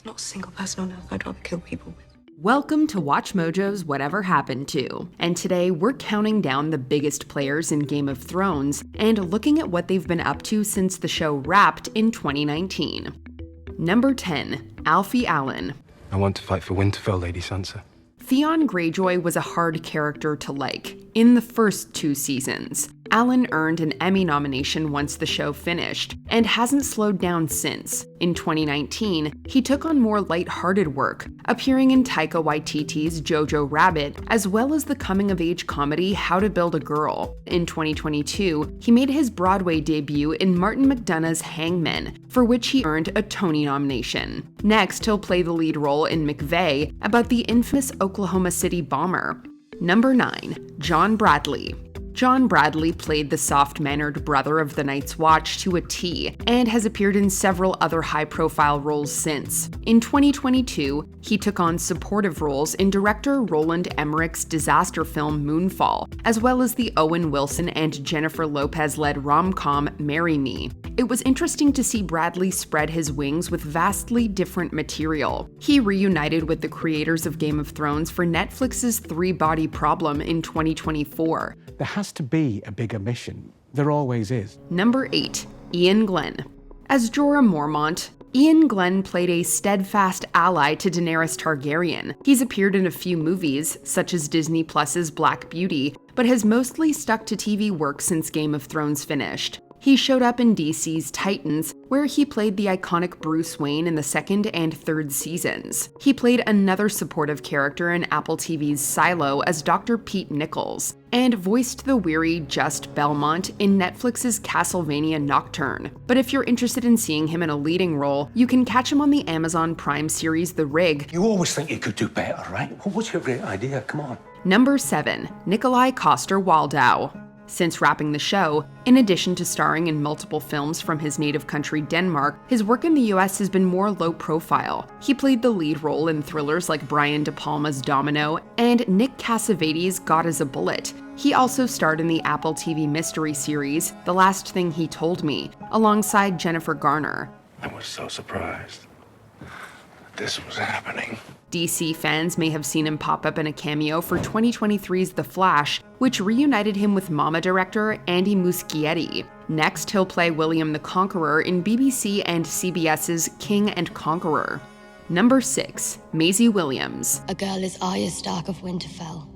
There's not a single person on earth I'd rather kill people with. Welcome to Watch Mojo's Whatever Happened To, and today we're counting down the biggest players in Game of Thrones and looking at what they've been up to since the show wrapped in 2019. Number 10, Alfie Allen. I want to fight for Winterfell, Lady Sansa. Theon Greyjoy was a hard character to like in the first 2 seasons. Allen earned an Emmy nomination once the show finished, and hasn't slowed down since. In 2019, he took on more light-hearted work, appearing in Taika Waititi's Jojo Rabbit, as well as the coming-of-age comedy How to Build a Girl. In 2022, he made his Broadway debut in Martin McDonagh's Hangmen, for which he earned a Tony nomination. Next, he'll play the lead role in McVeigh, about the infamous Oklahoma City bomber. Number 9, John Bradley. John Bradley played the soft-mannered brother of the Night's Watch to a T, and has appeared in several other high-profile roles since. In 2022, he took on supportive roles in director Roland Emmerich's disaster film Moonfall, as well as the Owen Wilson and Jennifer Lopez-led rom-com Marry Me. It was interesting to see Bradley spread his wings with vastly different material. He reunited with the creators of Game of Thrones for Netflix's Three-Body Problem in 2024. There has to be a bigger mission. There always is. Number 8, Ian Glenn. As Jorah Mormont, Ian Glenn played a steadfast ally to Daenerys Targaryen. He's appeared in a few movies, such as Disney Plus's Black Beauty, but has mostly stuck to TV work since Game of Thrones finished. He showed up in DC's Titans, where he played the iconic Bruce Wayne in the 2nd and 3rd seasons. He played another supportive character in Apple TV's Silo as Dr. Pete Nichols, and voiced the weary Just Belmont in Netflix's Castlevania Nocturne. But if you're interested in seeing him in a leading role, you can catch him on the Amazon Prime series The Rig. You always think you could do better, right? What's your great idea? Come on. Number 7, Nikolaj CosterWaldau. Since wrapping the show, in addition to starring in multiple films from his native country Denmark, his work in the US has been more low-profile. He played the lead role in thrillers like Brian De Palma's Domino and Nick Cassavetes' God is a Bullet. He also starred in the Apple TV mystery series The Last Thing He Told Me, alongside Jennifer Garner. I was so surprised this was happening. DC fans may have seen him pop up in a cameo for 2023's The Flash, which reunited him with Mama director Andy Muschietti. Next, he'll play William the Conqueror in BBC and CBS's King and Conqueror. Number 6, Maisie Williams. A girl is Arya Stark of Winterfell,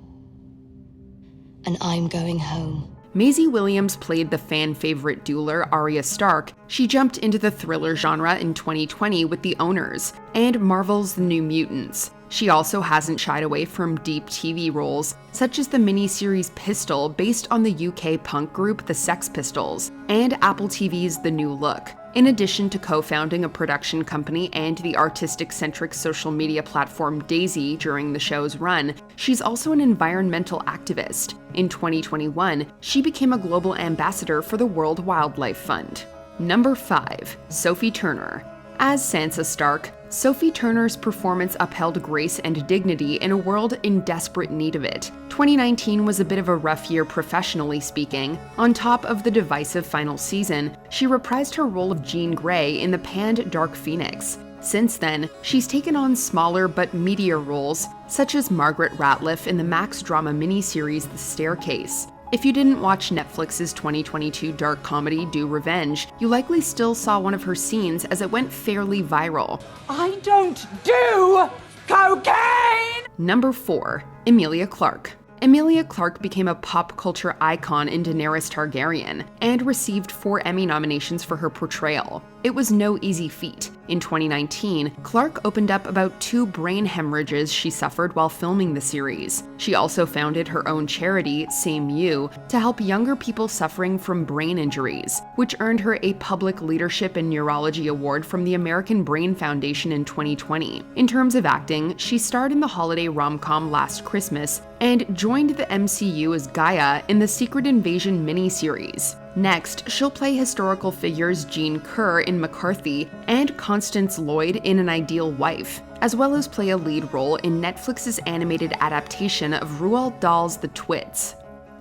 and I'm going home. Maisie Williams played the fan-favorite dueler Arya Stark. She jumped into the thriller genre in 2020 with The Owners and Marvel's The New Mutants. She also hasn't shied away from deep TV roles, such as the miniseries Pistol based on the UK punk group The Sex Pistols, and Apple TV's The New Look. In addition to co-founding a production company and the artistic-centric social media platform Daisy during the show's run, she's also an environmental activist. In 2021, she became a global ambassador for the World Wildlife Fund. Number 5, Sophie Turner. As Sansa Stark, Sophie Turner's performance upheld grace and dignity in a world in desperate need of it. 2019 was a bit of a rough year professionally speaking. On top of the divisive final season, she reprised her role of Jean Grey in the panned Dark Phoenix. Since then, she's taken on smaller but meatier roles, such as Margaret Ratliff in the Max drama miniseries The Staircase. If you didn't watch Netflix's 2022 dark comedy Do Revenge, you likely still saw one of her scenes as it went fairly viral. I don't do cocaine! Number 4, Amelia Clark. Amelia Clark became a pop culture icon in Daenerys Targaryen and received 4 Emmy nominations for her portrayal. It was no easy feat. In 2019, Clark opened up about 2 brain hemorrhages she suffered while filming the series. She also founded her own charity, Same You, to help younger people suffering from brain injuries, which earned her a Public Leadership in Neurology Award from the American Brain Foundation in 2020. In terms of acting, she starred in the holiday rom-com Last Christmas and joined the MCU as Gaia in the Secret Invasion miniseries. Next, she'll play historical figures Jean Kerr in McCarthy and Constance Lloyd in An Ideal Wife, as well as play a lead role in Netflix's animated adaptation of Roald Dahl's The Twits.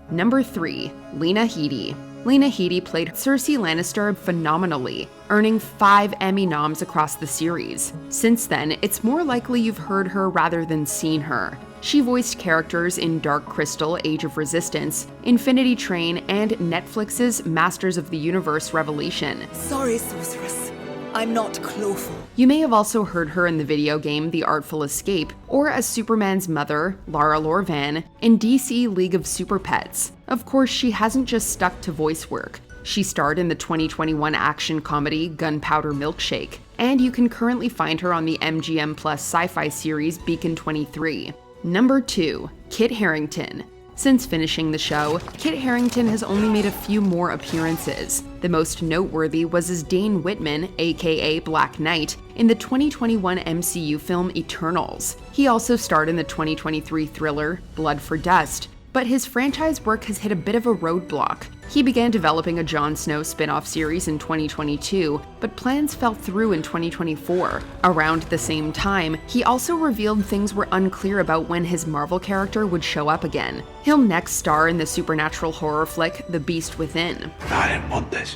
Number 3, Lena Headey. Lena Headey played Cersei Lannister phenomenally, earning 5 Emmy noms across the series. Since then, it's more likely you've heard her rather than seen her. She voiced characters in Dark Crystal: Age of Resistance, Infinity Train, and Netflix's Masters of the Universe Revelation. Sorry, sorceress. I'm not Clawful. You may have also heard her in the video game The Artful Escape, or as Superman's mother, Lara Lorvan, in DC League of Super Pets. Of course, she hasn't just stuck to voice work. She starred in the 2021 action comedy Gunpowder Milkshake, and you can currently find her on the MGM Plus sci-fi series Beacon 23. Number 2. Kit Harington. Since finishing the show, Kit Harington has only made a few more appearances. The most noteworthy was as Dane Whitman, aka Black Knight, in the 2021 MCU film Eternals. He also starred in the 2023 thriller Blood for Dust, but his franchise work has hit a bit of a roadblock. He began developing a Jon Snow spin-off series in 2022, but plans fell through in 2024. Around the same time, he also revealed things were unclear about when his Marvel character would show up again. He'll next star in the supernatural horror flick The Beast Within. I didn't want this.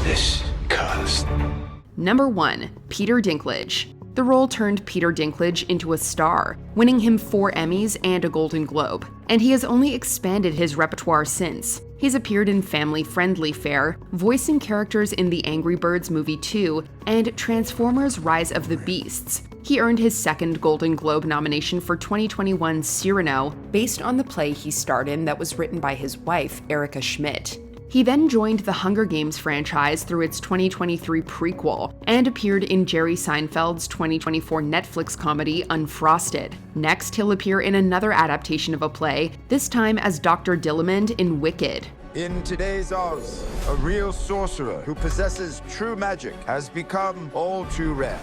This cursed. Number 1. Peter Dinklage. The role turned Peter Dinklage into a star, winning him 4 Emmys and a Golden Globe, and he has only expanded his repertoire since. He's appeared in Family Friendly Fare, voicing characters in the Angry Birds Movie 2, and Transformers: Rise of the Beasts. He earned his 2nd Golden Globe nomination for 2021's Cyrano, based on the play he starred in that was written by his wife, Erica Schmidt. He then joined the Hunger Games franchise through its 2023 prequel, and appeared in Jerry Seinfeld's 2024 Netflix comedy Unfrosted. Next, he'll appear in another adaptation of a play, this time as Dr. Dillamond in Wicked. In today's Oz, a real sorcerer who possesses true magic has become all too rare.